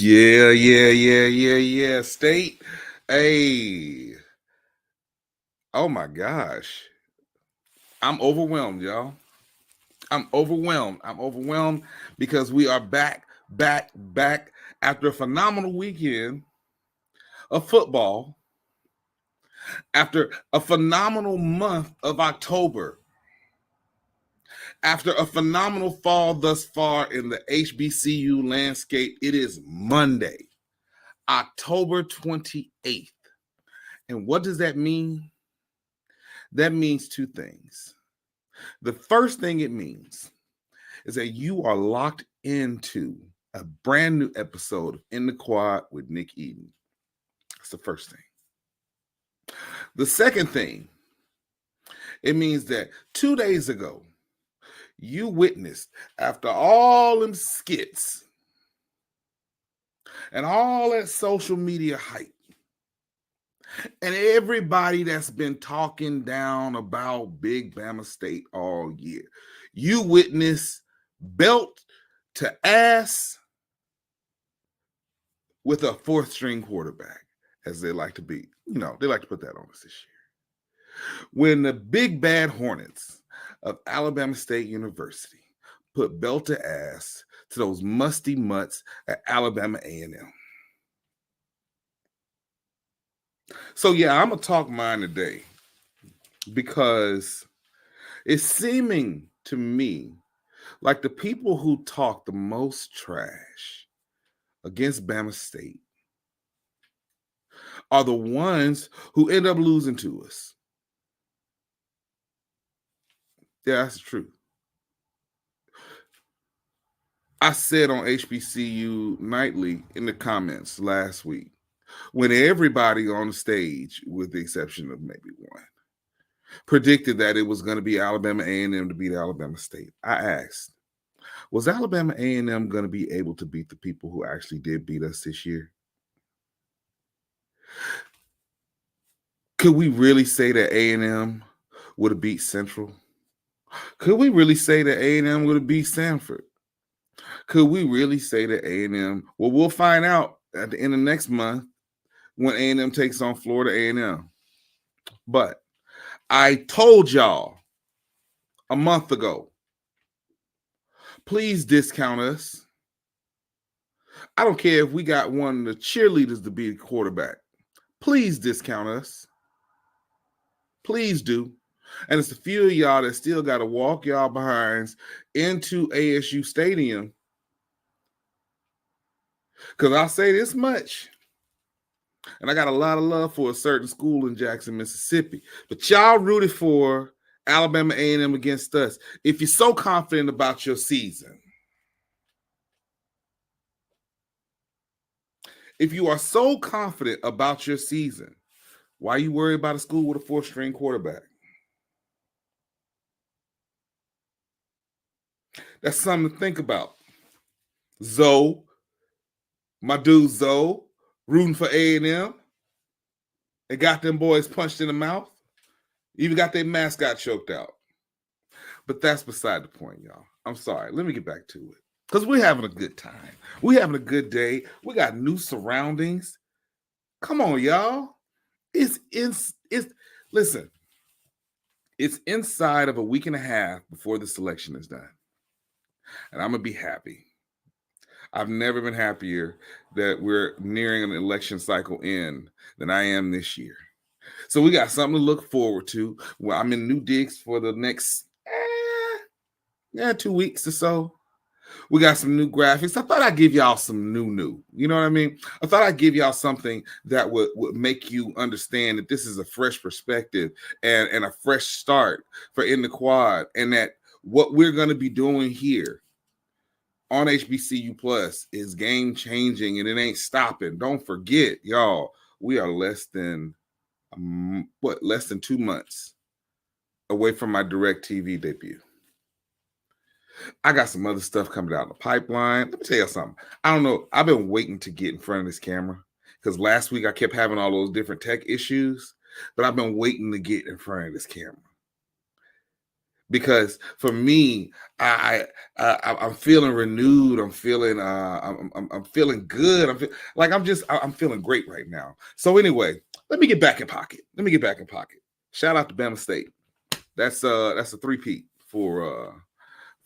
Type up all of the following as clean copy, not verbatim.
Yeah. State. Hey. Oh my gosh. I'm overwhelmed, y'all. I'm overwhelmed because we are back after a phenomenal weekend of football, after a phenomenal month of October, after a phenomenal fall thus far in the HBCU landscape. It is Monday, October 28th. And what does that mean? That means two things. The first thing it means is that you are locked into a brand new episode of In the Quad with Nick Eden. That's the first thing. The second thing, it means that 2 days ago, you witnessed, after all them skits and all that social media hype, and everybody that's been talking down about Big Bama State all year, you witness belt to ass with a fourth string quarterback, as they like to be. They like to put that on us this year. When the big bad Hornets of Alabama State University put belt to ass to those musty mutts at Alabama A&M. So yeah, I'm gonna talk mine today because it's seeming to me like the people who talk the most trash against Bama State are the ones who end up losing to us. Yeah, that's the truth. I said on HBCU Nightly in the comments last week, when everybody on the stage, with the exception of maybe one, predicted that it was going to be Alabama A&M to beat Alabama State, I asked, was Alabama A&M going to be able to beat the people who actually did beat us this year? Could we really say that A&M would have beat Central? Could we really say that A&M would have beat Stanford? Could we really say that A&M? Well, we'll find out at the end of next month when A&M takes on Florida A&M. But I told y'all a month ago, please discount us. I don't care if we got one of the cheerleaders to be the quarterback. Please discount us. Please do. And it's a few of y'all that still got to walk y'all behinds into ASU Stadium. Because I'll say this much, and I got a lot of love for a certain school in Jackson, Mississippi, but y'all rooted for Alabama A&M against us. If you're so confident about your season, if you are so confident about your season, why are you worried about a school with a fourth-string quarterback? That's something to think about. Zoe, my dude Zoe, rooting for A&M. They got them boys punched in the mouth. Even got their mascot choked out. But that's beside the point, y'all. I'm sorry. Let me get back to it. Because we're having a good time. We're having a good day. We got new surroundings. Come on, y'all. Listen, it's inside of a week and a half before the selection is done. And I'm going to be happy. I've never been happier that we're nearing an election cycle end than I am this year. So we got something to look forward to. Well, I'm in New Digs for the next 2 weeks or so. We got some new graphics. I thought I'd give y'all some new. You know what I mean? I thought I'd give y'all something that would make you understand that this is a fresh perspective and a fresh start for In the Quad, and that what we're going to be doing here on HBCU Plus is game changing, and it ain't stopping. Don't forget, y'all, we are less than 2 months away from my DirecTV debut. I got some other stuff coming out in the pipeline. Let me tell you something. I don't know. I've been waiting to get in front of this camera because last week I kept having all those different tech issues, but I've been waiting to get in front of this camera because for me, I'm feeling renewed. I'm feeling I'm feeling good. I'm feeling great right now. So anyway, let me get back in pocket. Shout out to Bama State. That's a three-peat for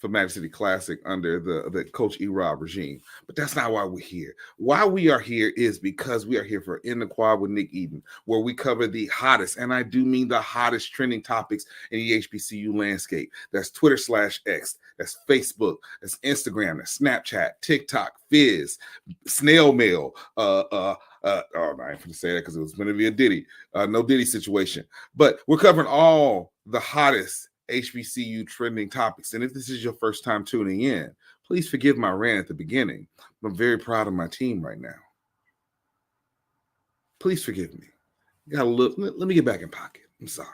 Magic City Classic under the Coach E-Rob regime. But that's not why we're here. Why we are here is because we are here for In the Quad with Nick Eden, where we cover the hottest, and I do mean the hottest trending topics in the HBCU landscape. That's Twitter/X, that's Facebook, that's Instagram, that's Snapchat, TikTok, Fizz, Snail Mail, oh, I ain't going to say that because it was going to be a Diddy, no Diddy situation. But we're covering all the hottest HBCU trending topics. And if this is your first time tuning in, please forgive my rant at the beginning. I'm very proud of my team right now. Please forgive me. Got a little, let me get back in pocket. I'm sorry.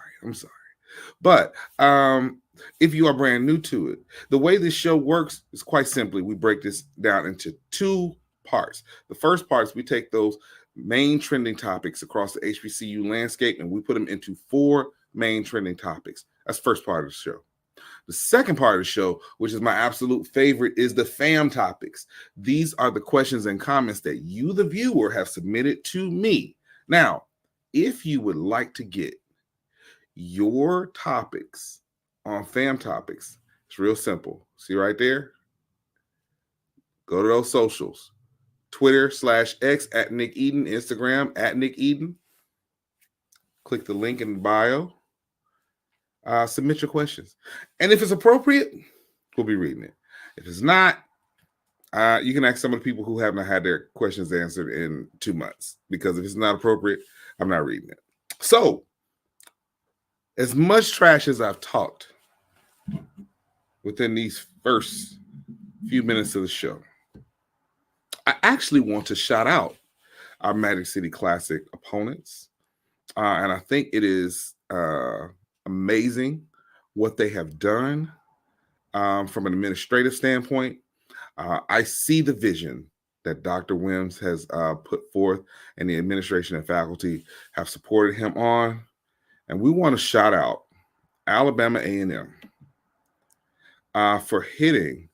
But if you are brand new to it, the way this show works is quite simply, we break this down into two parts. The first part is we take those main trending topics across the HBCU landscape and we put them into 4 main trending topics. That's the first part of the show. The second part of the show, which is my absolute favorite, is the fam topics. These are the questions and comments that you, the viewer, have submitted to me. Now, if you would like to get your topics on fam topics, it's real simple. See right there? Go to those socials. Twitter/X at Nick Eden, Instagram at Nick Eden. Click the link in the bio. Submit your questions. And if it's appropriate, we'll be reading it. If it's not, you can ask some of the people who haven't had their questions answered in 2 months. Because if it's not appropriate, I'm not reading it. So, as much trash as I've talked within these first few minutes of the show, I actually want to shout out our Magic City Classic opponents. And I think it is amazing what they have done from an administrative standpoint. I see the vision that Dr. Wims has put forth, and the administration and faculty have supported him on. And we want to shout out Alabama A&M for hitting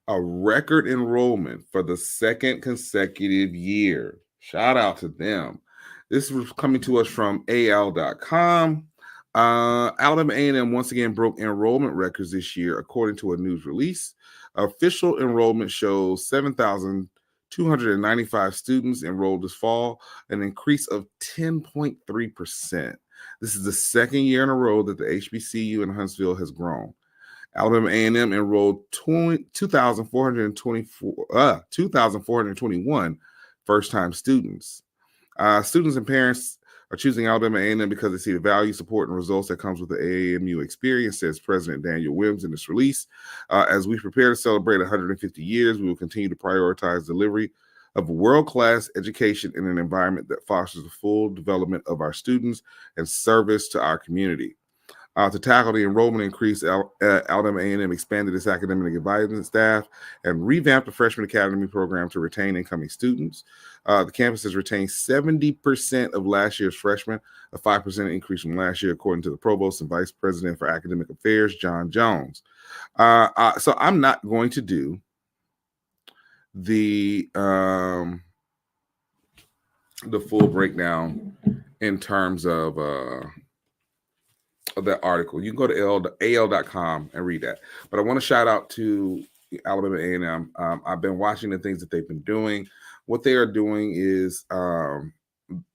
a record enrollment for the second consecutive year. Shout out to them. This was coming to us from AL.com. Alabama A&M once again broke enrollment records this year, according to a news release. Official enrollment shows 7,295 students enrolled this fall, an increase of 10.3%. This is the second year in a row that the HBCU in Huntsville has grown. Alabama A&M enrolled 2,421 first-time students. Students and parents are choosing Alabama A&M because they see the value, support, and results that comes with the AAMU experience, says President Daniel Wims in this release. As we prepare to celebrate 150 years, we will continue to prioritize delivery of world-class education in an environment that fosters the full development of our students and service to our community. To tackle the enrollment increase, Alabama A&M expanded its academic advising staff and revamped the Freshman Academy program to retain incoming students. The campus has retained 70% of last year's freshmen, a 5% increase from last year, according to the Provost and Vice President for Academic Affairs, John Jones. So I'm not going to do the full breakdown in terms of that article. You can go to AL.com and read that. But I want to shout out to Alabama A&M. I've been watching the things that they've been doing. What they are doing is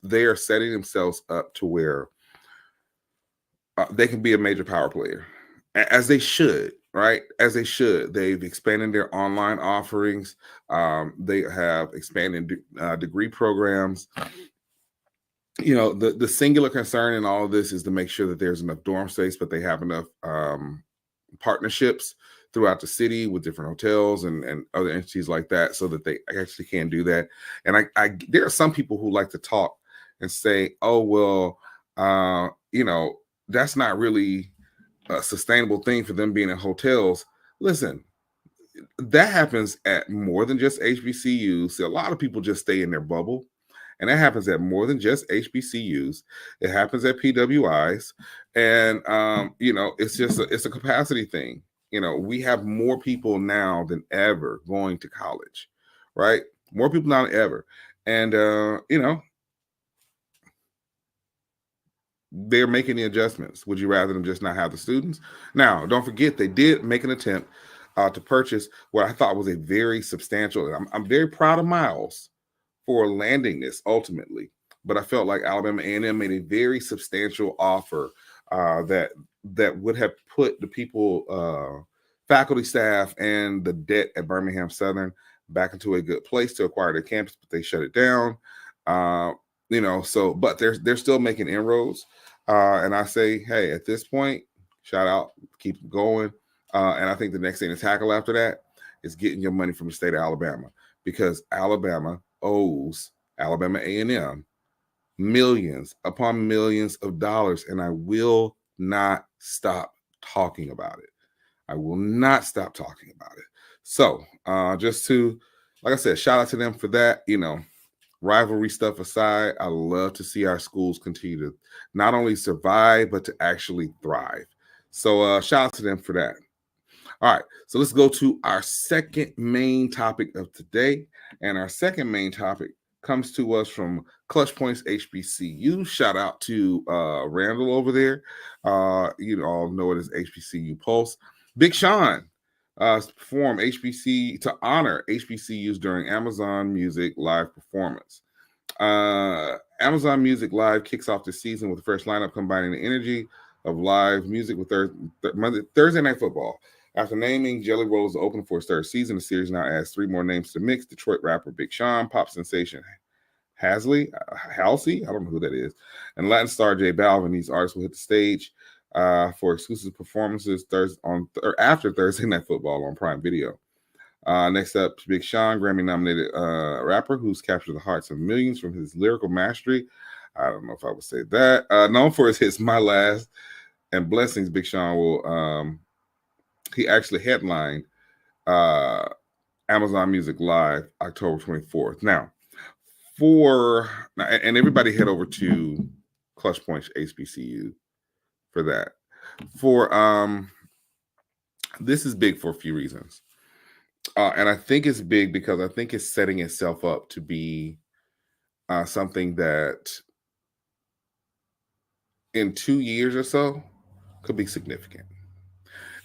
they are setting themselves up to where they can be a major power player, as they should, right? As they should. They've expanded their online offerings. They have expanded degree programs. You know, the singular concern in all of this is to make sure that there's enough dorm space, but they have enough partnerships throughout the city with different hotels and other entities like that, so that they actually can do that. And there are some people who like to talk and say, oh, well, you know, that's not really a sustainable thing for them being in hotels. Listen, that happens at more than just HBCUs. So a lot of people just stay in their bubble. And that happens at more than just HBCUs. It happens at PWIs. And, it's a capacity thing. We have more people now than ever going to college, right? More people now than ever. And, they're making the adjustments. Would you rather them just not have the students? Now, don't forget, they did make an attempt to purchase what I thought was a very substantial. I'm very proud of Miles for landing this ultimately, but I felt like Alabama A&M made a very substantial offer that would have put the people, faculty, staff, and the debt at Birmingham Southern back into a good place to acquire their campus, but they shut it down. But they're still making inroads. And I say, hey, at this point, shout out, keep going. And I think the next thing to tackle after that is getting your money from the state of Alabama, because Alabama owes Alabama A&M millions upon millions of dollars. And I will not stop talking about it. I will not stop talking about it. So just to, like I said, shout out to them for that. Rivalry stuff aside, I love to see our schools continue to not only survive, but to actually thrive. So shout out to them for that. All right, so let's go to our second main topic of today. And our second main topic comes to us from Clutch Points HBCU. Shout out to Randall over there. You all know it as HBCU Pulse. Big Sean performed HBC to honor HBCUs during Amazon Music live performance. Amazon Music Live kicks off the season with a fresh lineup combining the energy of live music with Thursday Night Football. After naming Jelly Roll as the opener for its third season, the series now adds 3 more names to the mix: Detroit rapper Big Sean, pop sensation Halsey, I don't know who that is, and Latin star J Balvin. These artists will hit the stage for exclusive performances after Thursday Night Football on Prime Video. Next up, Big Sean, Grammy-nominated rapper who's captured the hearts of millions from his lyrical mastery. I don't know if I would say that. Known for his hits My Last and Blessings, Big Sean will he actually headlined Amazon Music Live October 24th. Now, and everybody head over to Clutch Points HBCU for that. This is big for a few reasons. And I think it's big because I think it's setting itself up to be something that in 2 years or so could be significant.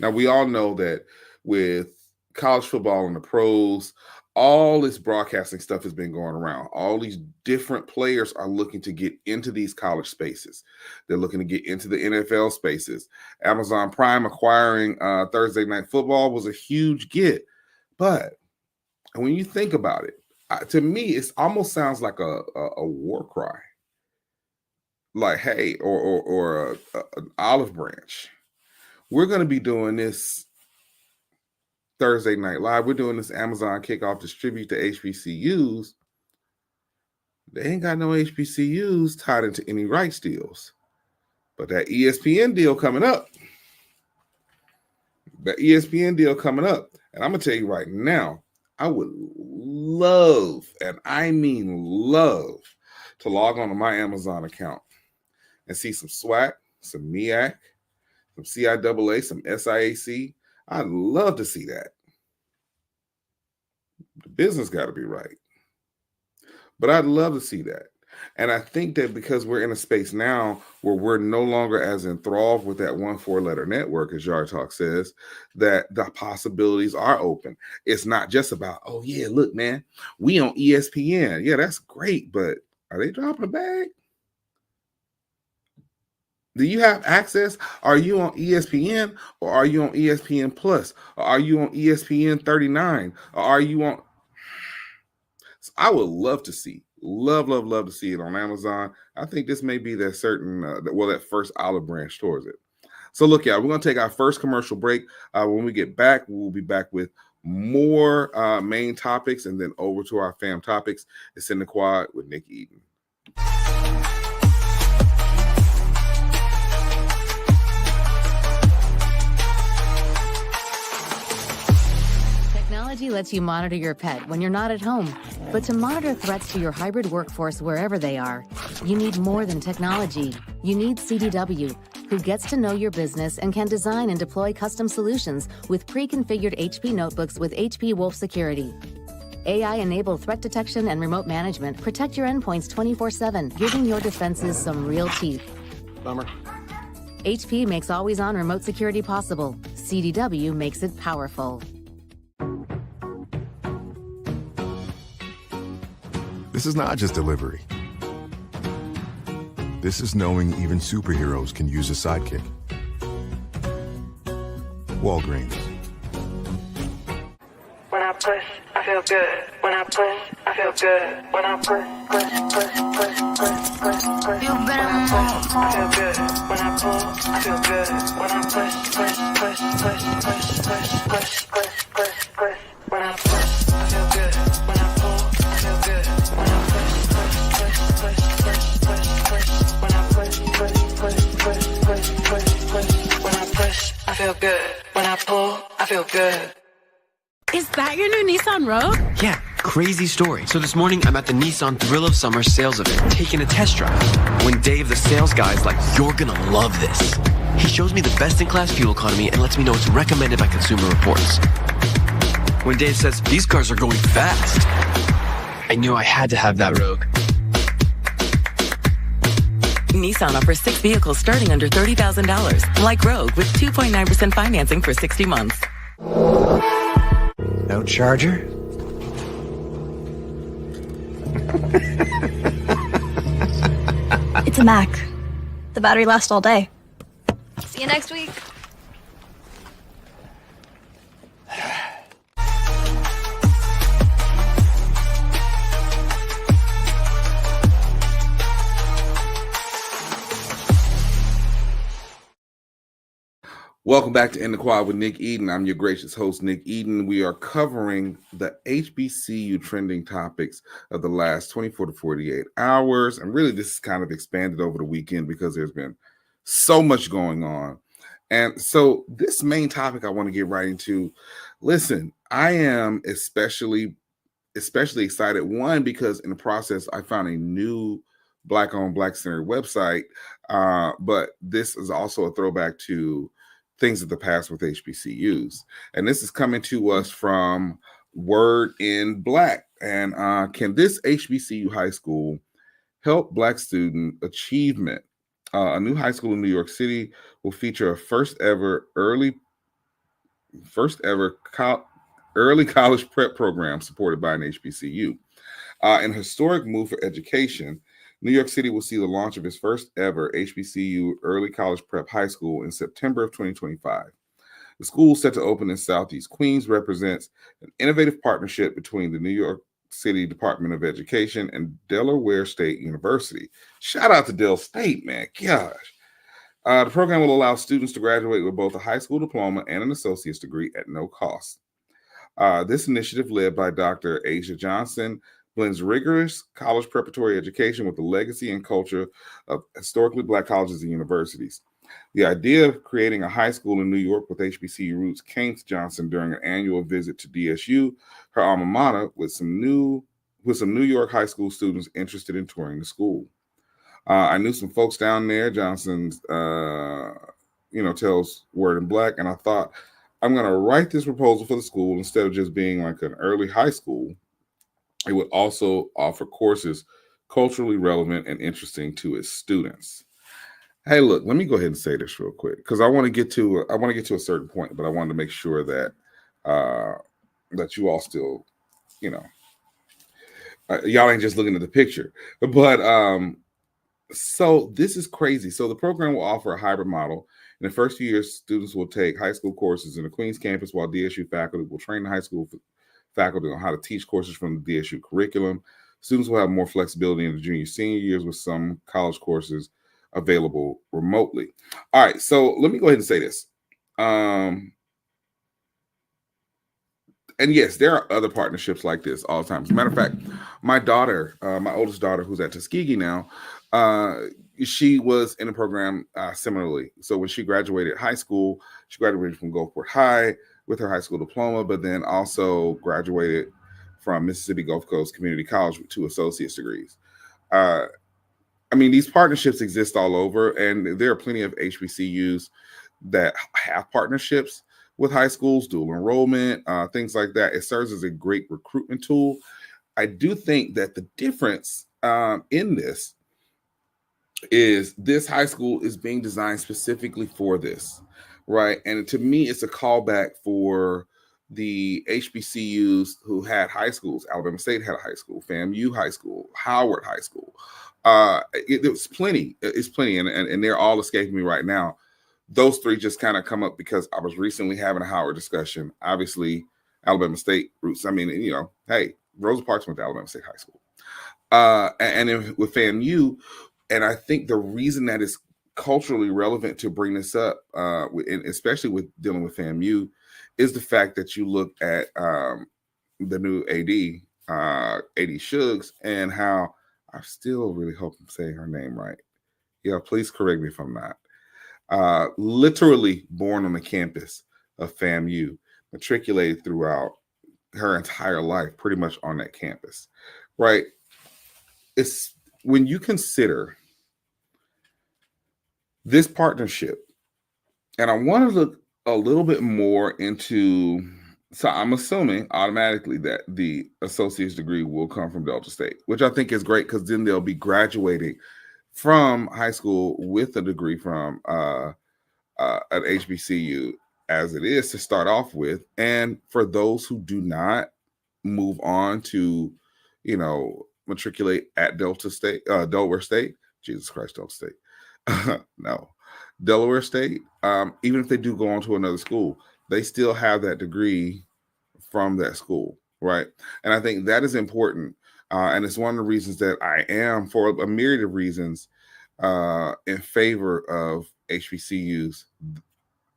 Now, we all know that with college football and the pros, all this broadcasting stuff has been going around. All these different players are looking to get into these college spaces. They're looking to get into the NFL spaces. Amazon Prime acquiring Thursday Night Football was a huge get. But when you think about it, to me, it almost sounds like a war cry. Like, hey, or an olive branch. We're going to be doing this Thursday Night Live. We're doing this Amazon kickoff distribute to HBCUs. They ain't got no HBCUs tied into any rights deals. But that ESPN deal coming up. And I'm going to tell you right now, I would love, and I mean love, to log on to my Amazon account and see some SWAC, some MEAC, some CIAA, some SIAC. I'd love to see that. The business got to be right. But I'd love to see that. And I think that because we're in a space now where we're no longer as enthralled with that 1 4-letter network, as Yard Talk says, that the possibilities are open. It's not just about, oh, yeah, look, man, we on ESPN. Yeah, that's great. But are they dropping a bag? Do you have access? Are you on ESPN or are you on ESPN Plus? Or are you on ESPN 39? Or are you on? So I would love to see, love to see it on Amazon. I think this may be that certain, that first olive branch towards it. So look, y'all, we're going to take our first commercial break. When we get back, we'll be back with more main topics and then over to our fam topics. It's in the quad with Nick Eden. Technology lets you monitor your pet when you're not at home. But to monitor threats to your hybrid workforce wherever they are, you need more than technology. You need CDW, who gets to know your business and can design and deploy custom solutions with pre-configured HP notebooks with HP Wolf Security. AI-enabled threat detection and remote management protect your endpoints 24/7, giving your defenses some real teeth. Bummer. HP makes always-on remote security possible. CDW makes it powerful. This is not just delivery. This is knowing even superheroes can use a sidekick. Walgreens. When I push, I feel good. When I push, I feel good. When I push. You better move. I feel good. When I pull, I feel good. When I push. When I push, I feel good. When I pull, I feel good. When I push. When I push, I feel good. When I pull, I feel good. Is that your new Nissan Rogue? Yeah, crazy story. So this morning, I'm at the Nissan Thrill of Summer sales event, taking a test drive. When Dave, the sales guy, is like, "You're gonna love this." He shows me the best-in-class fuel economy and lets me know it's recommended by Consumer Reports. When Dave says, "These cars are going fast," I knew I had to have that Rogue. Nissan offers 6 vehicles starting under $30,000, like Rogue, with 2.9% financing for 60 months. No charger? It's a Mac. The battery lasts all day. See you next week. Welcome back to In the Quad with Nick Eden. I'm your gracious host, Nick Eden. We are covering the HBCU trending topics of the last 24 to 48 hours. And really, this is kind of expanded over the weekend because there's been so much going on. And so this main topic I want to get right into, listen, I am especially excited. One, because in the process, I found a new Black-owned, Black-centered website. But this is also a throwback to things of the past with HBCUs. And this is coming to us from Word in Black. And can this HBCU high school help Black student achievement? A new high school in New York City will feature a first ever early college prep program supported by an HBCU. An historic move for education, New York City will see the launch of its first ever HBCU early college prep high school in September of 2025. The school, set to open in Southeast Queens, represents an innovative partnership between the New York City Department of Education and Delaware State University. Shout out to Del State, man. Gosh. The program will allow students to graduate with both a high school diploma and an associate's degree at no cost. This initiative, led by Dr. Asia Johnson, blends rigorous college preparatory education with the legacy and culture of historically Black colleges and universities. The idea of creating a high school in New York with HBCU roots came to Johnson during an annual visit to DSU, her alma mater, with some New York high school students interested in touring the school. I knew some folks down there. Johnson's, tells Word in Black, and I thought, I'm going to write this proposal for the school instead of just being like an early high school. It would also offer courses culturally relevant and interesting to its students. Hey, look, let me go ahead and say this real quick because I want to get to a certain point, but I wanted to make sure that that you all still, y'all ain't just looking at the picture. But so this is crazy. So the program will offer a hybrid model. In the first few years, students will take high school courses in the Queens campus, while DSU faculty will train the high school faculty on how to teach courses from the DSU curriculum. Students will have more flexibility in the junior senior years with some college courses available remotely. All right, so let me go ahead and say this. And yes, there are other partnerships like this all the time. As a matter of fact, my daughter, my oldest daughter, who's at Tuskegee now, she was in a program similarly. So when she graduated high school, she graduated from Gulfport High, with her high school diploma, but then also graduated from Mississippi Gulf Coast Community College with 2 associate's degrees. I mean, these partnerships exist all over, and there are plenty of HBCUs that have partnerships with high schools, dual enrollment, things like that. It serves as a great recruitment tool. I do think that the difference in this is this high school is being designed specifically for this, right? And to me, it's a callback for the HBCUs who had high schools. Alabama State had a high school, FAMU High School, Howard High School. It was plenty. It's plenty, and they're all escaping me right now. Those 3 just kind of come up because I was recently having a Howard discussion. Obviously, Alabama State roots. I mean, hey, Rosa Parks went to Alabama State High School. And then with FAMU, and I think the reason that is culturally relevant to bring this up, and especially with dealing with FAMU, is the fact that you look at the new AD Suggs, and how I still really hope I'm saying her name right. Yeah, please correct me if I'm not. Literally born on the campus of FAMU, matriculated throughout her entire life, pretty much on that campus, right? It's when you consider this partnership, and I want to look a little bit more into, so I'm assuming automatically that the associate's degree will come from Delta State, which I think is great because then they'll be graduating from high school with a degree from an HBCU as it is to start off with. And for those who do not move on to, matriculate at Delaware State, Jesus Christ, Delta State. No, Delaware State, even if they do go on to another school, they still have that degree from that school, right? And I think that is important. And it's one of the reasons that I am, for a myriad of reasons, in favor of HBCUs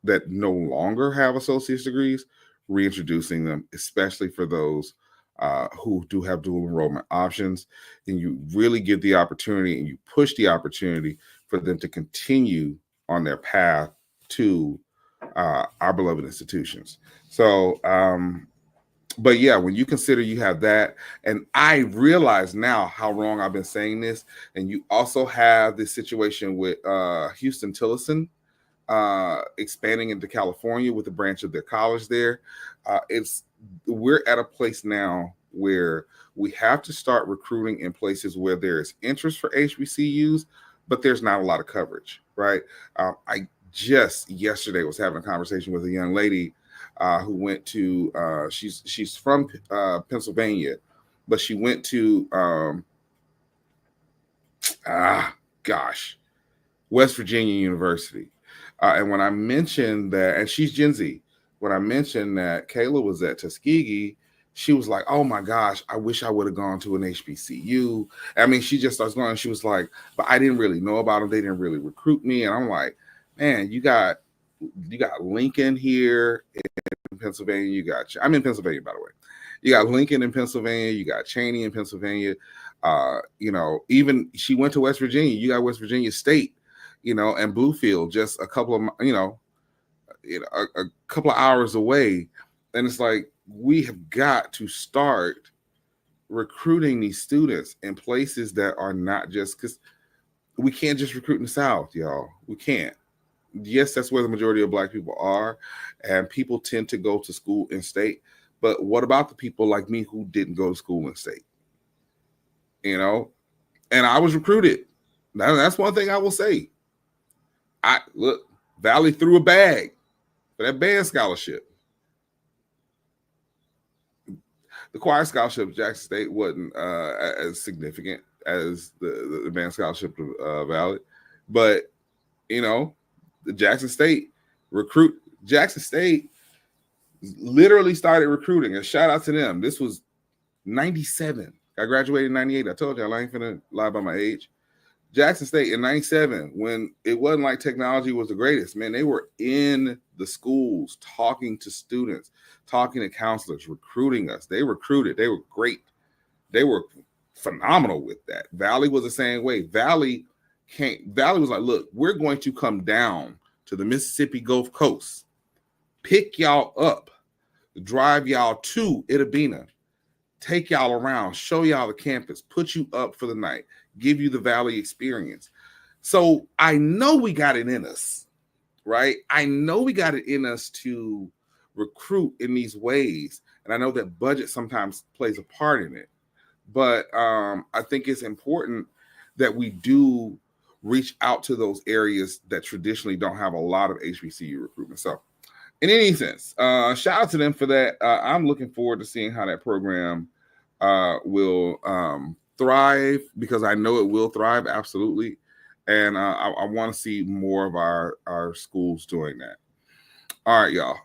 that no longer have associate's degrees, reintroducing them, especially for those who do have dual enrollment options. And you really give the opportunity and you push the opportunity for them to continue on their path to our beloved institutions. So, but yeah, when you consider you have that, and I realize now how wrong I've been saying this, and you also have this situation with Houston Tillotson expanding into California with a branch of their college there. We're at a place now where we have to start recruiting in places where there is interest for HBCUs, but there's not a lot of coverage, right? I just yesterday was having a conversation with a young lady who went to, she's from Pennsylvania, but she went to, West Virginia University. And when I mentioned that, and she's Gen Z, when I mentioned that Kayla was at Tuskegee, she was like, oh my gosh, I wish I would have gone to an HBCU. I mean, she just starts going, she was like, but I didn't really know about them. They didn't really recruit me. And I'm like, man, you got Lincoln here in Pennsylvania. I'm in Pennsylvania, by the way. You got Lincoln in Pennsylvania. You got Cheney in Pennsylvania. Even she went to West Virginia. You got West Virginia State, and Bluefield, just a couple of, a couple of hours away. And it's like, we have got to start recruiting these students in places that are not just, because we can't just recruit in the South, y'all. We can't. Yes, that's where the majority of Black people are, and people tend to go to school in state. But what about the people like me who didn't go to school in state? And I was recruited. Now, that's one thing I will say. Valley threw a bag for that band scholarship. The choir scholarship at Jackson State wasn't as significant as the band scholarship of Valley, but the Jackson State literally started recruiting. A shout out to them. This was 97. I graduated in 98. I told y'all I ain't finna lie about my age. Jackson State in 97, when it wasn't like technology was the greatest, man, they were in the schools talking to students, talking to counselors, recruiting us. They recruited. They were great. They were phenomenal with that. Valley was the same way. Valley was like, look, we're going to come down to the Mississippi Gulf Coast, pick y'all up, drive y'all to Itabena, take y'all around, show y'all the campus, put you up for the night, give you the Valley experience. So I know we got it in us, right? I know we got it in us to recruit in these ways. And I know that budget sometimes plays a part in it. But I think it's important that we do reach out to those areas that traditionally don't have a lot of HBCU recruitment. So in any sense, shout out to them for that. I'm looking forward to seeing how that program will thrive, because I know it will thrive, absolutely. And I want to see more of our schools doing that. All right, y'all.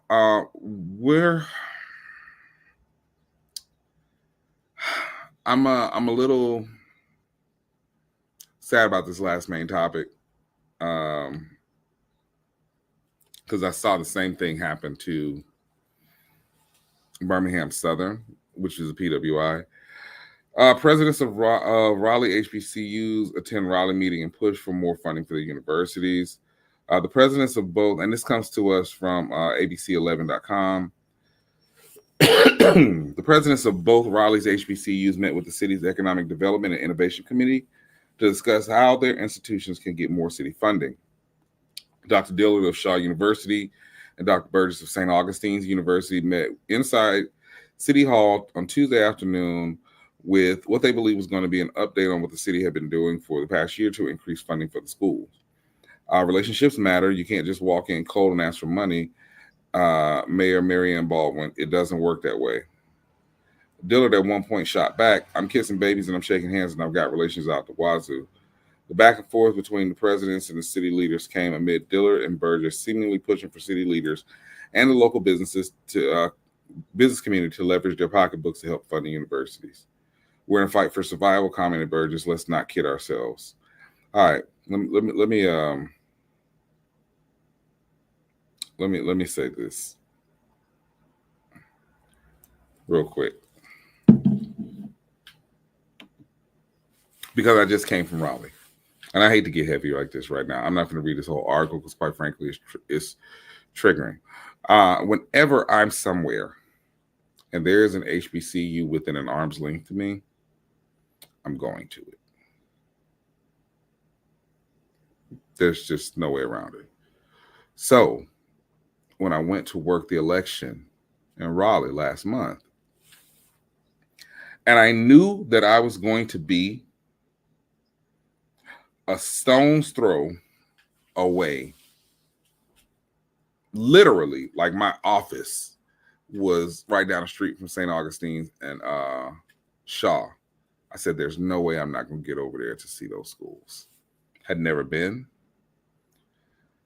I'm a little sad about this last main topic, because I saw the same thing happen to Birmingham Southern, which is a PWI. Presidents of Raleigh HBCUs attend Raleigh meeting and push for more funding for the universities. The presidents of both, and this comes to us from abc11.com. The presidents of both Raleigh's HBCUs met with the city's Economic Development and Innovation Committee to discuss how their institutions can get more city funding. Dr. Dillard of Shaw University and Dr. Burgess of St. Augustine's University met inside City Hall on Tuesday afternoon with what they believe was going to be an update on what the city had been doing for the past year to increase funding for the schools. Relationships matter. You can't just walk in cold and ask for money. Mayor Marianne Baldwin, it doesn't work that way. Dillard at one point shot back, I'm kissing babies and I'm shaking hands and I've got relations out the wazoo. The back and forth between the presidents and the city leaders came amid Dillard and Burgess seemingly pushing for city leaders and the local businesses to business community to leverage their pocketbooks to help fund the universities. We're in a fight for survival, commented Burgess. Let's not kid ourselves. All right, let me say this real quick, because I just came from Raleigh, and I hate to get heavy like this right now. I'm not going to read this whole article because, quite frankly, it's triggering. Whenever I'm somewhere and there is an HBCU within an arm's length to me, I'm going to it. There's just no way around it. So when I went to work the election in Raleigh last month, and I knew that I was going to be a stone's throw away, literally, like my office was right down the street from St. Augustine's and Shaw. I said, there's no way I'm not going to get over there to see those schools. Had never been.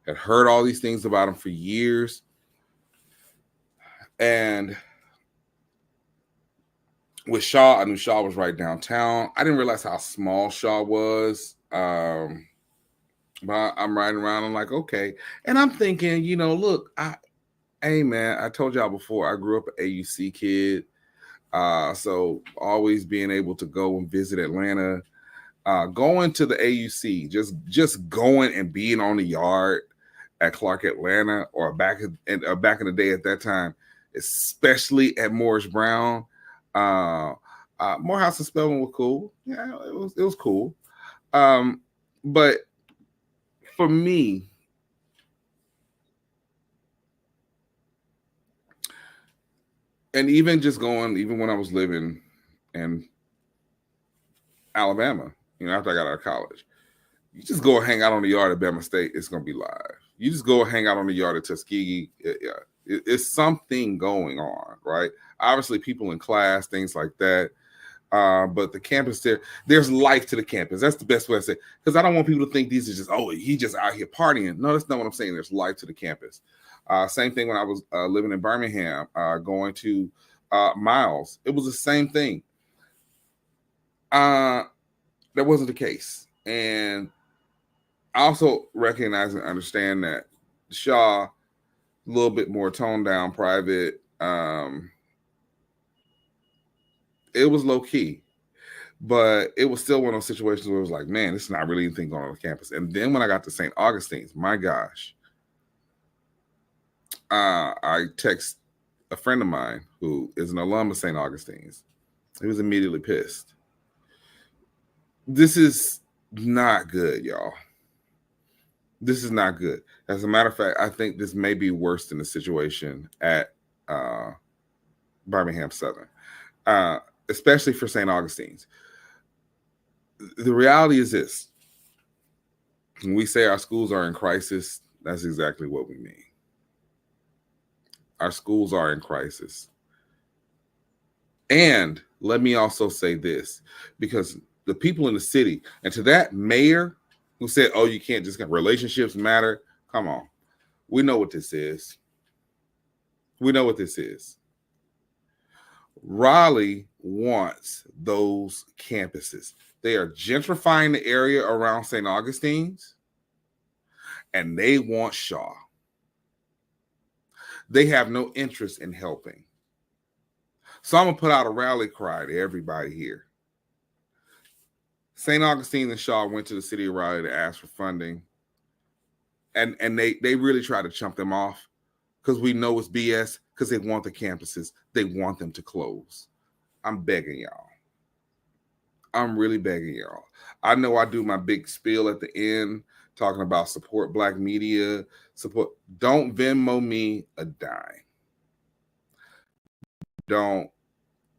Had heard all these things about them for years. And with Shaw, I knew Shaw was right downtown. I didn't realize how small Shaw was. But I'm riding around, I'm like, okay. And I'm thinking, look, hey, man, I told y'all before, I grew up an AUC kid. So always being able to go and visit Atlanta, going to the AUC, just going and being on the yard at Clark Atlanta, or back in the day at that time, especially at Morris Brown. Morehouse and Spelman were cool. Yeah, it was cool. But for me, and even when I was living in Alabama, after I got out of college, you just go hang out on the yard at Bama State, it's going to be live. You just go hang out on the yard at Tuskegee, it's something going on, right? Obviously, people in class, things like that. But the campus there's life to the campus. That's the best way to say it. Because I don't want people to think these are just, he just out here partying. No, that's not what I'm saying. There's life to the campus. Same thing when I was living in Birmingham, going to Miles. It was the same thing. That wasn't the case. And I also recognize and understand that Shaw, a little bit more toned down, private. It was low key, but it was still one of those situations where it was like, man, this is not really anything going on the campus. And then when I got to St. Augustine's, my gosh, I text a friend of mine who is an alum of St. Augustine's. He was immediately pissed. This is not good, y'all. This is not good. As a matter of fact, I think this may be worse than the situation at Birmingham Southern, especially for St. Augustine's. The reality is this. When we say our schools are in crisis, that's exactly what we mean. Our schools are in crisis. And let me also say this, because the people in the city, and to that mayor who said, oh, you can't just, relationships matter. Come on. We know what this is. We know what this is. Raleigh wants those campuses. They are gentrifying the area around St. Augustine's, and they want Shaw. They have no interest in helping. So I'm going to put out a rally cry to everybody here. St. Augustine and Shaw went to the city of Raleigh to ask for funding. And they really try to chump them off because we know it's BS, because they want the campuses. They want them to close. I'm begging y'all. I'm really begging y'all. I know I do my big spiel at the end talking about support Black media. Don't Venmo me a dime. Don't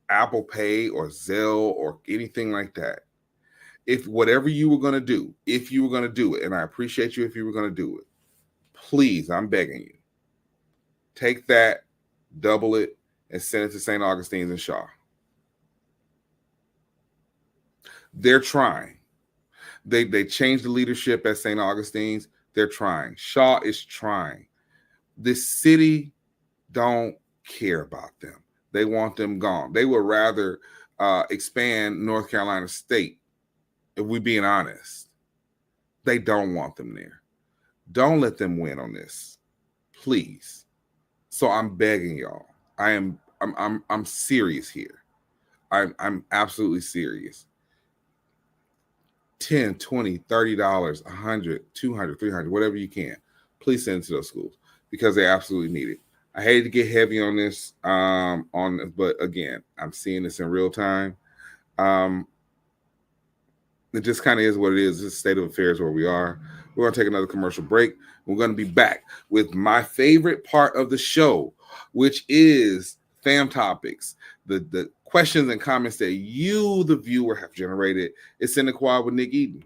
Apple Pay or Zelle or anything like that. If whatever you were going to do, if you were going to do it, and I appreciate you if you were going to do it, please, I'm begging you, take that, double it, and send it to St. Augustine's and Shaw. They're trying. They changed the leadership at St. Augustine's. They're trying. Shaw is trying. This city don't care about them. They want them gone. They would rather expand North Carolina State, if we're being honest. They don't want them there. Don't let them win on this, please. So I'm begging y'all. I'm serious here. I'm absolutely serious. $10, $20, $30, $100, $200, $300, whatever you can. Please send it to those schools because they absolutely need it. I hate to get heavy on this, but again, I'm seeing this in real time. It just kind of is what it is. It's the state of affairs where we are. We're going to take another commercial break. We're going to be back with my favorite part of the show, which is Fam Topics, the questions and comments that you, the viewer, have generated. It's in the quad with Nick Eden.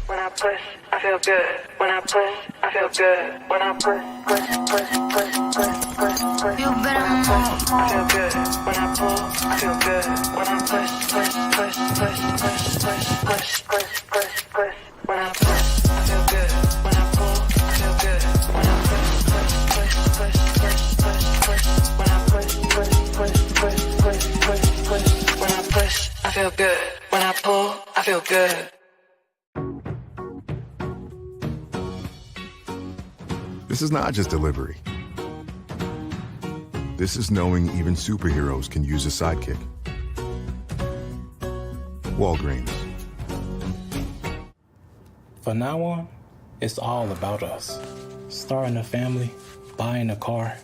When I push, I feel good. When I push, I feel good. When I push. You better move. I feel good. When I pull, I feel good. When I push. When I push, I feel good. When I pull, I feel good. When I push. When I push, When I push, I feel good. When I pull, I feel good. This is not just delivery. This is knowing even superheroes can use a sidekick. Walgreens. From now on, it's all about us. Starting a family, buying a car,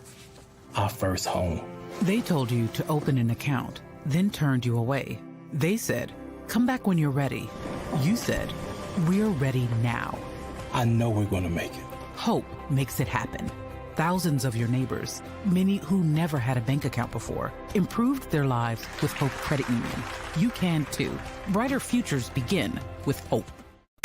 our first home. They told you to open an account, then turned you away. They said, come back when you're ready. You said, we're ready now. I know we're going to make it. Hope makes it happen. Thousands of your neighbors, many who never had a bank account before, improved their lives with Hope Credit Union. You can too. Brighter futures begin with Hope.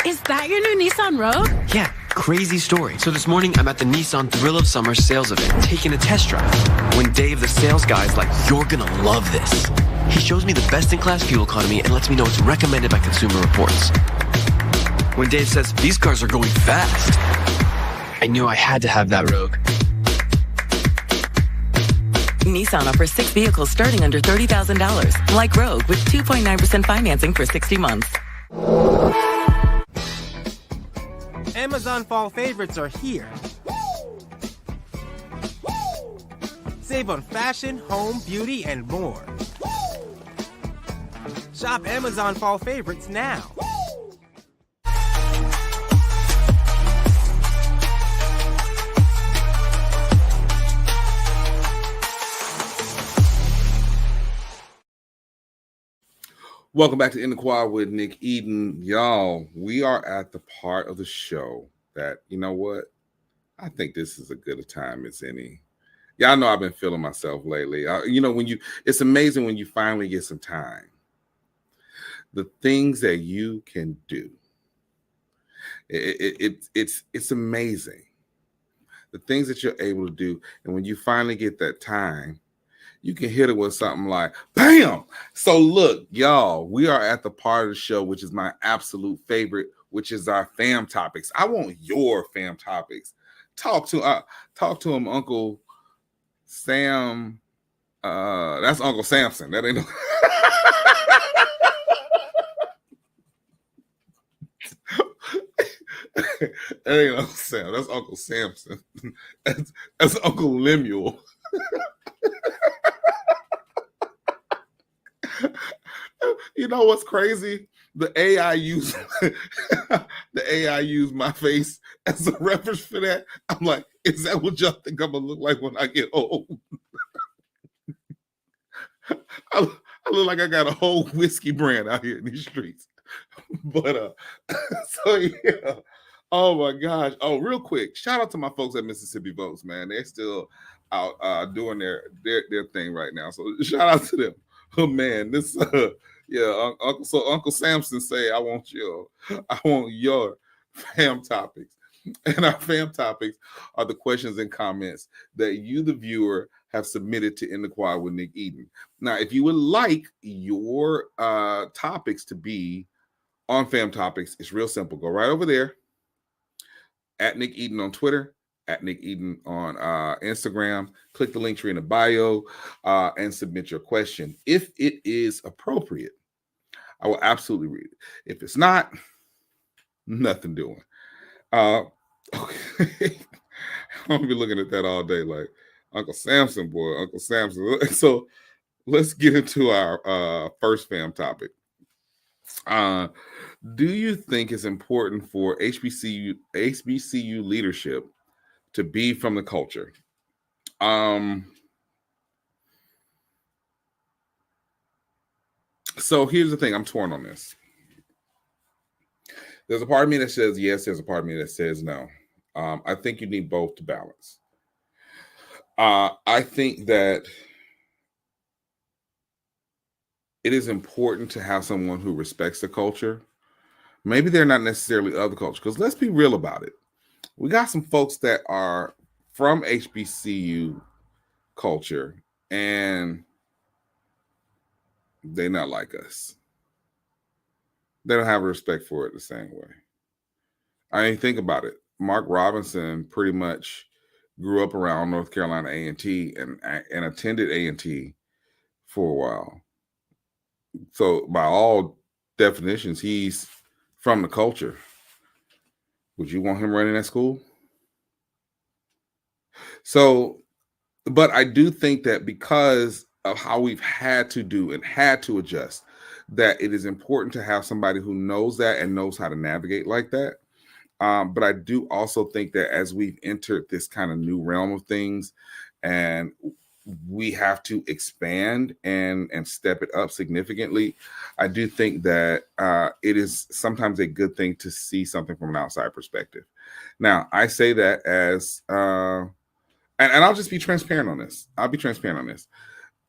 Is that your new Nissan Rogue? Yeah, crazy story. So this morning, I'm at the Nissan Thrill of Summer sales event, taking a test drive. When Dave, the sales guy, is like, you're gonna love this. He shows me the best-in-class fuel economy and lets me know it's recommended by Consumer Reports. When Dave says, these cars are going fast, I knew I had to have that Rogue. Nissan offers 6 vehicles starting under $30,000, like Rogue with 2.9% financing for 60 months. Amazon Fall Favorites are here. Save on fashion, home, beauty, and more. Shop Amazon Fall Favorites now. Welcome back to In the Quad with Nick Eden. Y'all, we are at the part of the show that, you know what? I think this is as good a time as any. Y'all know I've been feeling myself lately. It's amazing when you finally get some time. The things that you can do. It's amazing. The things that you're able to do. And when you finally get that time, you can hit it with something like, bam! So look, y'all, we are at the part of the show, which is my absolute favorite, which is our fam topics. I want your fam topics. Talk to him, Uncle Sam. That's Uncle Samson. That ain't no... That ain't Uncle Sam. That's Uncle Samson. That's Uncle Lemuel. You know what's crazy? The AI used my face as a reference for that. I'm like, is that what y'all think I'm gonna look like when I get old? I look like I got a whole whiskey brand out here in these streets. But so yeah. Oh my gosh. Oh, real quick, shout out to my folks at Mississippi Votes, man. They're still out doing their thing right now. So shout out to them. Oh man, this Uncle Samson say I want your fam topics. And our fam topics are the questions and comments that you, the viewer, have submitted to In the Quad with Nick Eden. Now, if you would like your topics to be on fam topics, it's real simple. Go right over there at Nick Eden on Twitter, at Nick Eden on Instagram. Click the link tree in the bio and submit your question. If it is appropriate, I will absolutely read it. If it's not, nothing doing. Okay. I'm gonna be looking at that all day, like Uncle Samson, boy, Uncle Samson. So let's get into our first fam topic. Do you think it's important for HBCU leadership to be from the culture? So here's the thing. I'm torn on this. There's a part of me that says yes. There's a part of me that says no. I think you need both to balance. I think that it is important to have someone who respects the culture. Maybe they're not necessarily of the culture, because let's be real about it. We got some folks that are from HBCU culture and they're not like us. They don't have respect for it the same way. I mean, think about it. Mark Robinson pretty much grew up around North Carolina A&T and attended A&T for a while. So by all definitions, he's from the culture. Would you want him running that school? So, but I do think that because of how we've had to do and had to adjust, that it is important to have somebody who knows that and knows how to navigate like that. But I do also think that as we've entered this kind of new realm of things and we have to expand and step it up significantly, I do think that it is sometimes a good thing to see something from an outside perspective. Now, I say that as, and I'll just be transparent on this. I'll be transparent on this.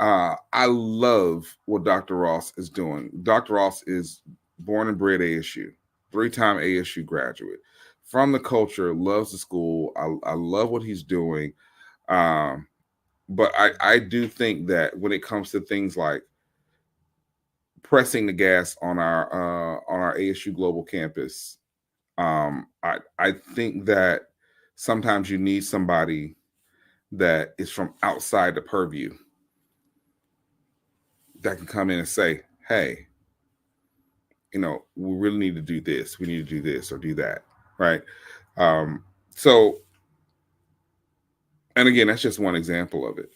I love what Dr. Ross is doing. Dr. Ross is born and bred ASU, 3-time ASU graduate, from the culture, loves the school. I love what he's doing. But I do think that when it comes to things like pressing the gas on our ASU Global Campus, I think that sometimes you need somebody that is from outside the purview that can come in and say, hey, we really need to do this. We need to do this or do that. Right. So, and again, that's just one example of it.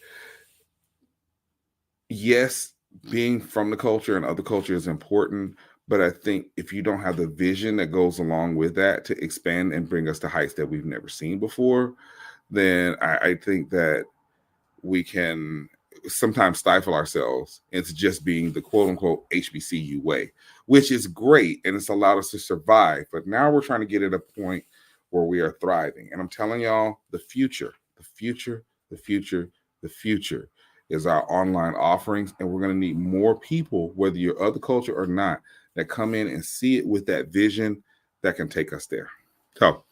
Yes, being from the culture and other culture is important, but I think if you don't have the vision that goes along with that to expand and bring us to heights that we've never seen before, then I think that we can sometimes stifle ourselves into just being the quote unquote HBCU way, which is great and it's allowed us to survive. But now we're trying to get at a point where we are thriving. And I'm telling y'all, the future is our online offerings. And we're going to need more people, whether you're of the culture or not, that come in and see it with that vision that can take us there. So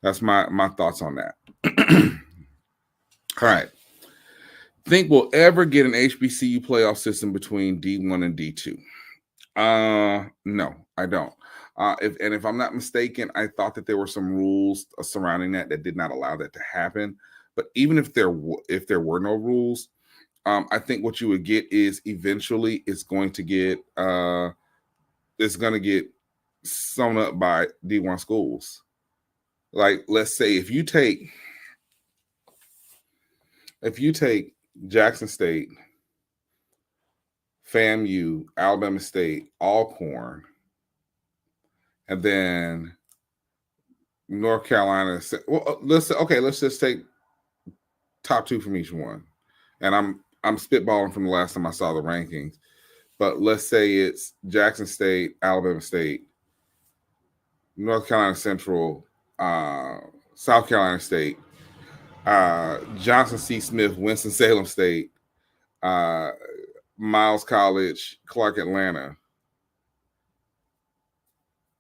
that's my thoughts on that. All right. Think we'll ever get an HBCU playoff system between D1 and D2? No, I don't. If I'm not mistaken, I thought that there were some rules surrounding that did not allow that to happen. But even if there were no rules, I think what you would get is eventually it's going to get sewn up by D1 schools. Like, let's say if you take Jackson State, FAMU, Alabama State, Alcorn, and then North Carolina. Well, let's just take top two from each one. And I'm spitballing from the last time I saw the rankings. But let's say it's Jackson State, Alabama State, North Carolina Central, South Carolina State, Johnson C. Smith, Winston-Salem State, Miles College, Clark Atlanta.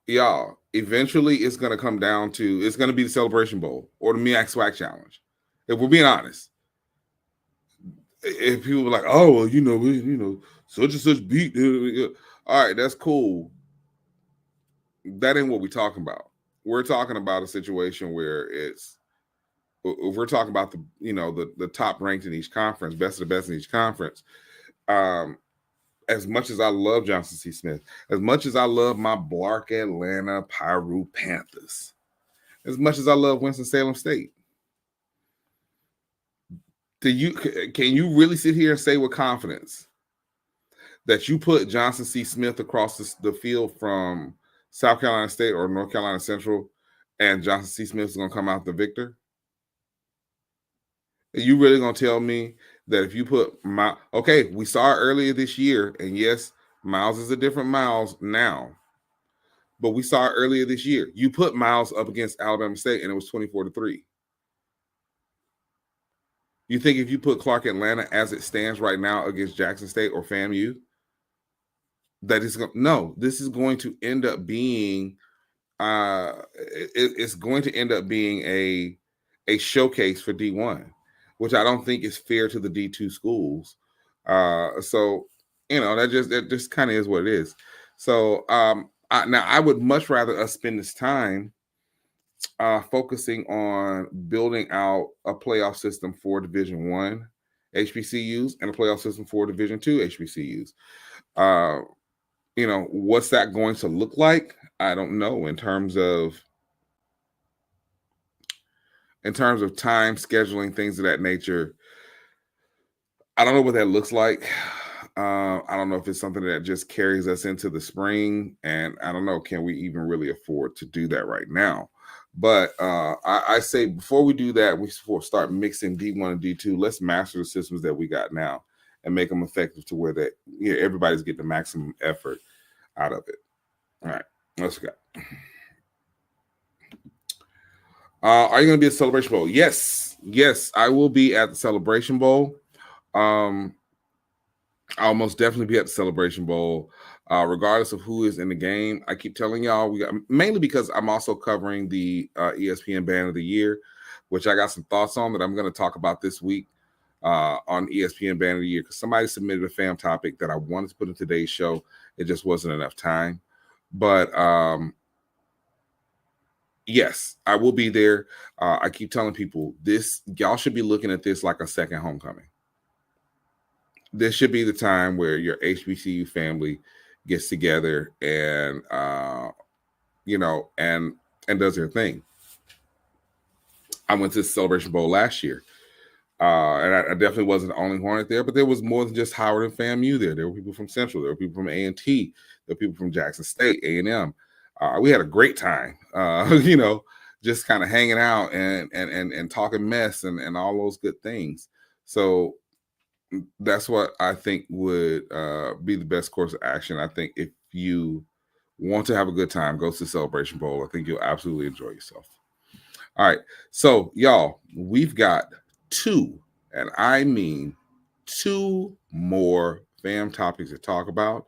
Y'all, eventually it's going to come down to, it's going to be the Celebration Bowl or the MEAC SWAC Challenge. If we're being honest. If people are like, oh, well, such and such beat. All right, that's cool. That ain't what we're talking about. We're talking about a situation where if we're talking about the top ranked in each conference, best of the best in each conference. As much as I love Johnson C. Smith, as much as I love my Blark Atlanta Pyru Panthers, as much as I love Winston-Salem State, can you really sit here and say with confidence that you put Johnson C. Smith across the field from South Carolina State or North Carolina Central and Johnson C. Smith is going to come out the victor? Are you really going to tell me that if you put we saw it earlier this year, and yes, Miles is a different Miles now, but we saw it earlier this year. You put Miles up against Alabama State, and it was 24-3. You think if you put Clark Atlanta as it stands right now against Jackson State or FAMU, that is this is going to end up being it's going to end up being a showcase for D1, which I don't think is fair to the D2 schools. So that just kind of is what it is. So now I would much rather us spend this time focusing on building out a playoff system for Division I HBCUs and a playoff system for Division II HBCUs. What's that going to look like? I don't know in terms of time, scheduling, things of that nature. I don't know what that looks like. I don't know if it's something that just carries us into the spring, and I don't know, can we even really afford to do that right now? But I say before we do that, we start mixing D1 and D2. Let's master the systems that we got now and make them effective to where everybody's getting the maximum effort out of it. All right, let's go. Are you going to be at the Celebration Bowl? Yes, I will be at the Celebration Bowl. I'll most definitely be at the Celebration Bowl, regardless of who is in the game. I keep telling y'all, mainly because I'm also covering the ESPN Band of the Year, which I got some thoughts on that I'm going to talk about this week on ESPN Band of the Year, because somebody submitted a fam topic that I wanted to put in today's show. It just wasn't enough time. But yes, I will be there. I keep telling people y'all should be looking at this like a second homecoming. This should be the time where your HBCU family gets together and and does their thing. I went to the Celebration Bowl last year, and I definitely wasn't the only Hornet there, but there was more than just Howard and FAMU there. There were people from Central, there were people from A&T, there were people from Jackson State, A&M. We had a great time, just kind of hanging out and talking mess and all those good things. So that's what I think would be the best course of action. I think if you want to have a good time, go to Celebration Bowl. I think you'll absolutely enjoy yourself. All right. So, y'all, we've got 2, and I mean 2 more fam topics to talk about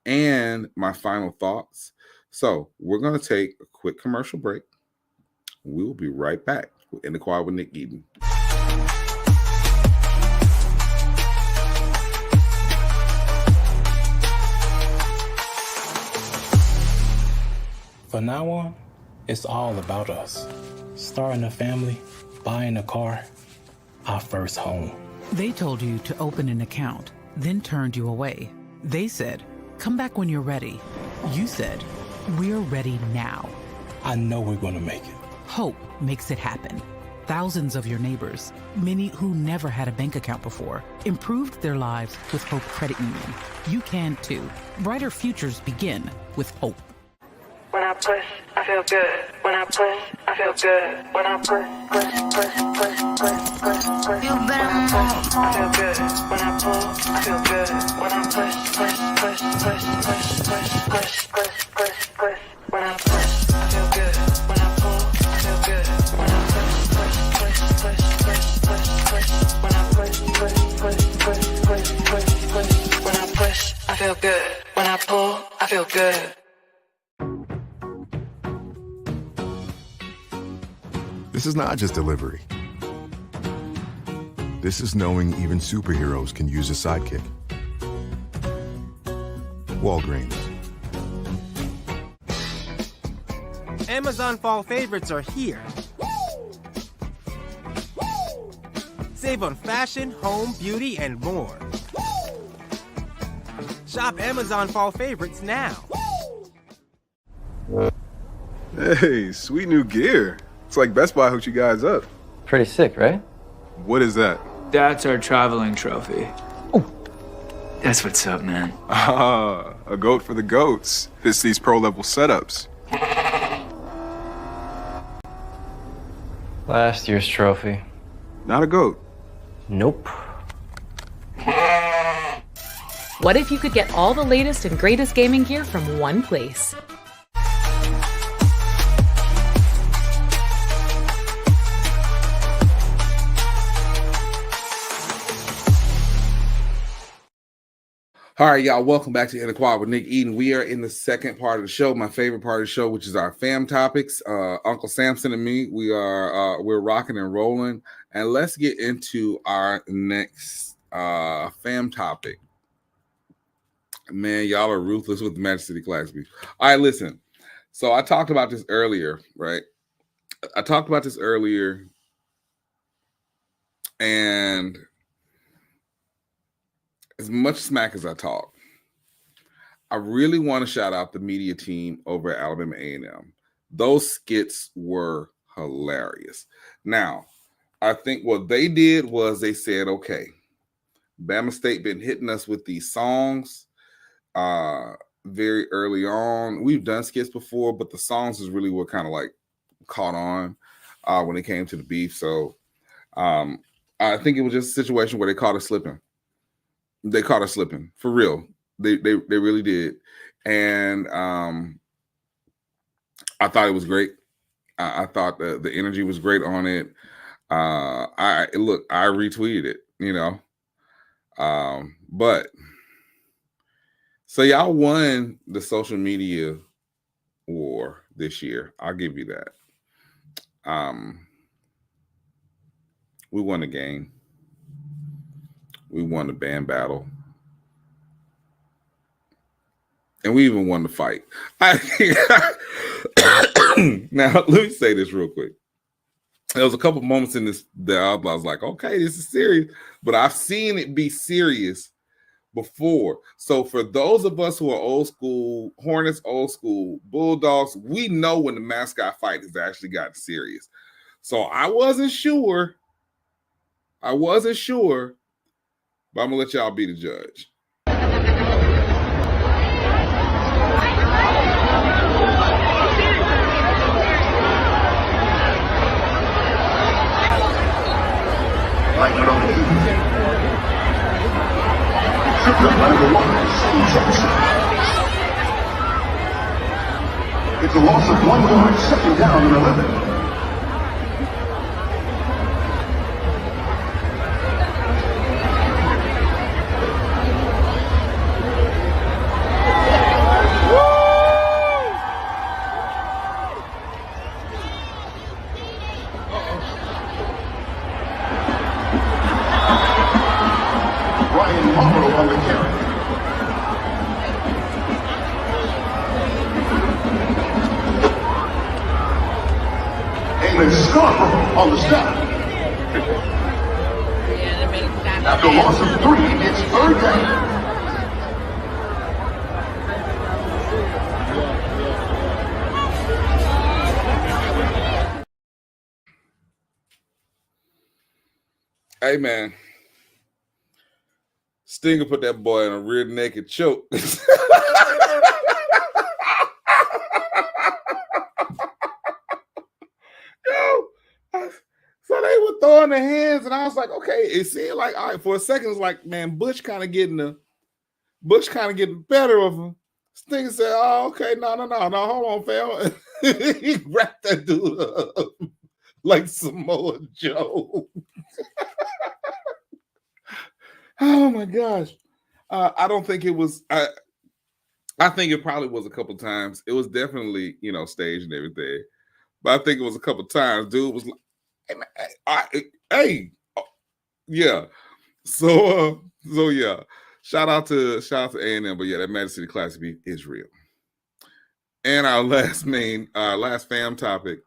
and my final thoughts. So, we're going to take a quick commercial break. We will be right back in the Quiet with Nick Eden. From now on, it's all about us. Starting a family, buying a car, our first home. They told you to open an account, then turned you away. They said, come back when you're ready. You said, we're ready now. I know we're going to make it. Hope makes it happen. Thousands of your neighbors, many who never had a bank account before, improved their lives with Hope Credit Union. You can too. Brighter futures begin with Hope. When I push, I feel good. When I push, I feel good. When I push. You better move. I feel good. When I pull, I feel good. When I push. When I push, I feel good. When I pull, I feel good. When I push. When I push, I feel good. When I pull, I feel good. This is not just delivery. This is knowing even superheroes can use a sidekick. Walgreens. Amazon fall favorites are here. Save on fashion, home, beauty, and more. Shop Amazon fall favorites now. Hey, sweet new gear. It's like Best Buy hooked you guys up. Pretty sick, right? What is that? That's our traveling trophy. Oh, that's what's up, man. Ah, a goat for the goats. It's these pro-level setups. Last year's trophy. Not a goat. Nope. What if you could get all the latest and greatest gaming gear from one place? All right, y'all, welcome back to In the Quiet with Nick Eden. We are in the second part of the show, my favorite part of the show, which is our fam topics. Uncle Samson and me, we're rocking and rolling. And let's get into our next fam topic. Man, y'all are ruthless with the Magic City Class beef. All right, listen. So I talked about this earlier, right? And as much smack as I talk, I really want to shout out the media team over at Alabama A&M. Those skits were hilarious. Now, I think what they did was they said, okay, Bama State been hitting us with these songs very early on. We've done skits before, but the songs is really what kind of like caught on when it came to the beef. So I think it was just a situation where they caught us slipping. They caught us slipping for real. They really did. And I thought it was great. I thought the energy was great on it. I retweeted it, you know. But so y'all won the social media war this year. I'll give you that. We won the game. We won the band battle. And we even won the fight. Now, let me say this real quick. There was a couple moments in this that I was like, okay, this is serious. But I've seen it be serious before. So for those of us who are old school, Hornets, old school, Bulldogs, we know when the mascot fight has actually gotten serious. So I wasn't sure, but I'm going to let y'all be the judge. It's a loss of 1 yard, second down and 11. Ryan Morrow on the carry. Amos Scarborough on the stop. After a loss of 3, it's third down. Hey, man. Stinger put that boy in a rear naked choke. So they were throwing their hands, and I was like, okay. It seemed like, all right, for a second, it's like, man, Bush kind of getting better of him. Stinger said, oh, okay, no, hold on, fam. He wrapped that dude up like Samoa Joe. Oh my gosh. I don't think it was. I think it probably was a couple times. It was definitely, staged and everything. But I think it was a couple times. Dude was like, hey, man, hey. Yeah. So yeah. Shout out to A&M. But yeah, that Madison City Classic beat is real. And our last fam topic.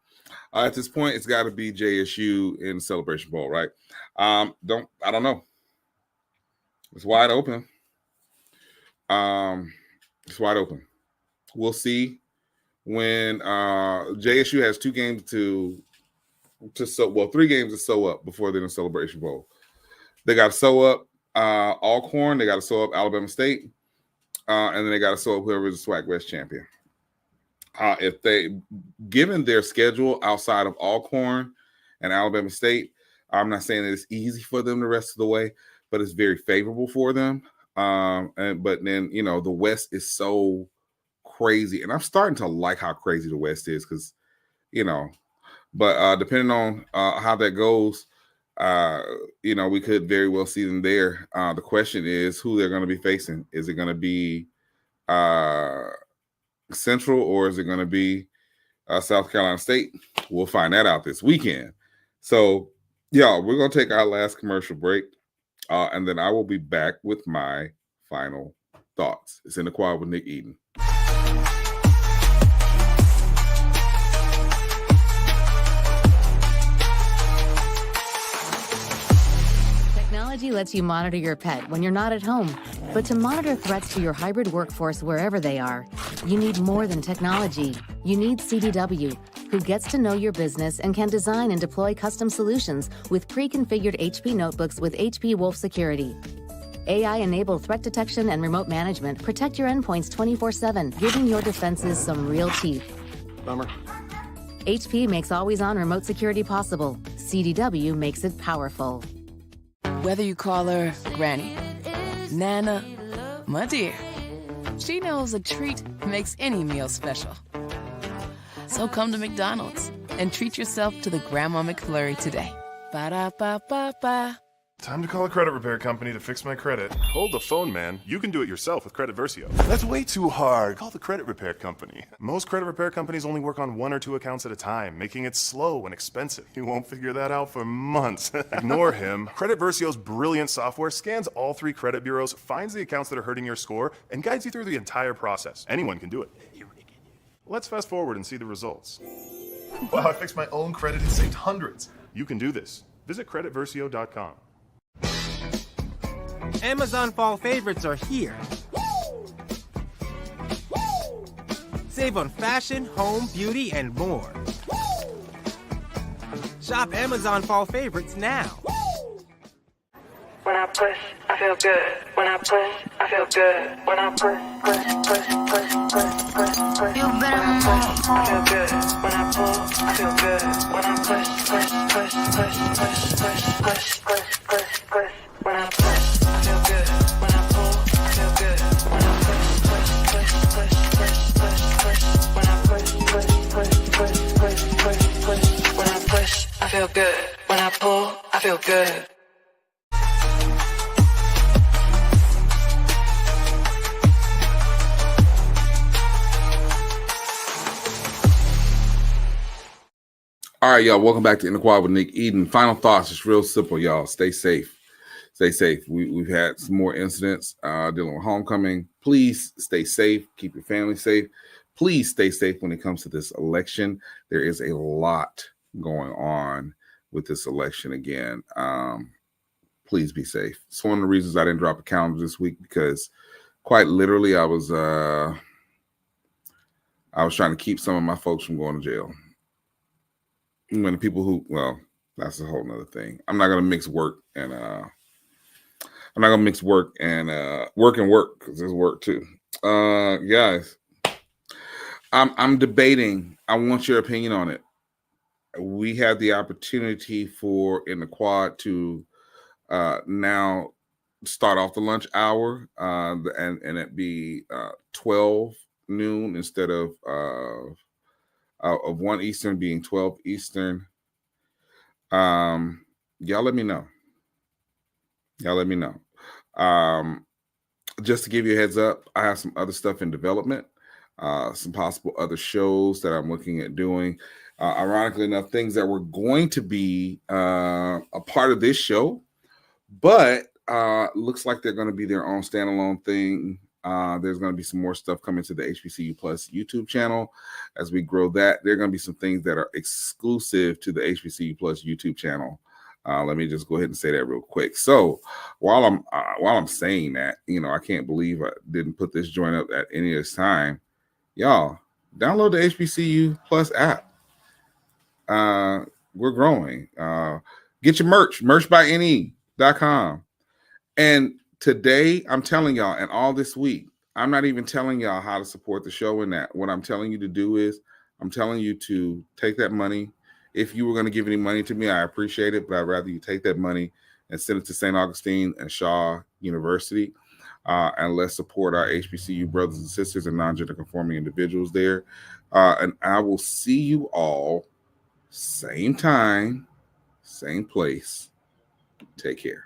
At this point, it's got to be JSU in Celebration Bowl, right? I don't know. It's wide open. It's wide open. We'll see when JSU has 2 games to sew. Well, 3 games to sew up before they're in the Celebration Bowl. They got to sew up Alcorn. They got to sew up Alabama State, and then they got to sew up whoever is the SWAC West champion. If they, given their schedule outside of Alcorn and Alabama State, I'm not saying that it's easy for them the rest of the way, but it's very favorable for them. But then, the West is so crazy. And I'm starting to like how crazy the West is because, but depending on how that goes, we could very well see them there. The question is who they're going to be facing. Is it going to be Central or is it going to be South Carolina State? We'll find that out this weekend. So, y'all, we're going to take our last commercial break. And then I will be back with my final thoughts. It's in the Quad with Nick Eden. Technology lets you monitor your pet when you're not at home. But to monitor threats to your hybrid workforce wherever they are, you need more than technology. You need CDW, who gets to know your business and can design and deploy custom solutions with pre-configured HP notebooks with HP Wolf Security. AI-enabled threat detection and remote management protect your endpoints 24/7, giving your defenses some real teeth. Bummer. HP makes always-on remote security possible. CDW makes it powerful. Whether you call her Granny, Nana, my dear, she knows a treat makes any meal special. So come to McDonald's and treat yourself to the Grandma McFlurry today. Ba-da-ba-ba-ba. Time to call a credit repair company to fix my credit. Hold the phone, man. You can do it yourself with Credit Versio. That's way too hard. Call the credit repair company. Most credit repair companies only work on 1 or 2 accounts at a time, making it slow and expensive. You won't figure that out for months. Ignore him. Credit Versio's brilliant software scans all 3 credit bureaus, finds the accounts that are hurting your score, and guides you through the entire process. Anyone can do it. Let's fast forward and see the results. Wow, I fixed my own credit and saved hundreds. You can do this. Visit creditversio.com. Amazon fall favorites are here. Save on fashion, home, beauty, and more. Shop Amazon fall favorites now. When I push, I feel good. When I push, I feel good. When I push. You better move. I feel good. When I pull, I feel good. When I push. When I push, I feel good. When I pull, I feel good. When I push. When I push. feel good. When I pull, I feel good. All right, y'all. Welcome back to In the Quad with Nick Eden. Final thoughts. It's real simple, y'all. Stay safe. Stay safe. We've had some more incidents dealing with homecoming. Please stay safe. Keep your family safe. Please stay safe when it comes to this election. There is a lot going on with this election again. Please be safe. It's one of the reasons I didn't drop a calendar this week, because quite literally I was trying to keep some of my folks from going to jail. When the people who, well, that's a whole nother thing. I'm not gonna mix work and work because there's work too. Guys, I'm debating. I want your opinion on it. We have the opportunity for In the Quad to now start off the lunch hour and it be 12 noon instead of 1 Eastern being 12 Eastern. Y'all let me know. Just to give you a heads up, I have some other stuff in development, some possible other shows that I'm looking at doing. Ironically enough, things that were going to be a part of this show, but looks like they're going to be their own standalone thing. There's going to be some more stuff coming to the HBCU Plus YouTube channel as we grow that. There are going to be some things that are exclusive to the HBCU Plus YouTube channel. Let me just go ahead and say that real quick. So while I'm saying that, I can't believe I didn't put this joint up at any of this time. Y'all, download the HBCU Plus app. We're growing. Get your merch.ne.com. And today, I'm telling y'all, and all this week, I'm not even telling y'all how to support the show in that. What I'm telling you to do is, I'm telling you to take that money. If you were going to give any money to me, I appreciate it, but I'd rather you take that money and send it to St. Augustine and Shaw University. And let's support our HBCU brothers and sisters and non-gender conforming individuals there. And I will see you all same time, same place. Take care.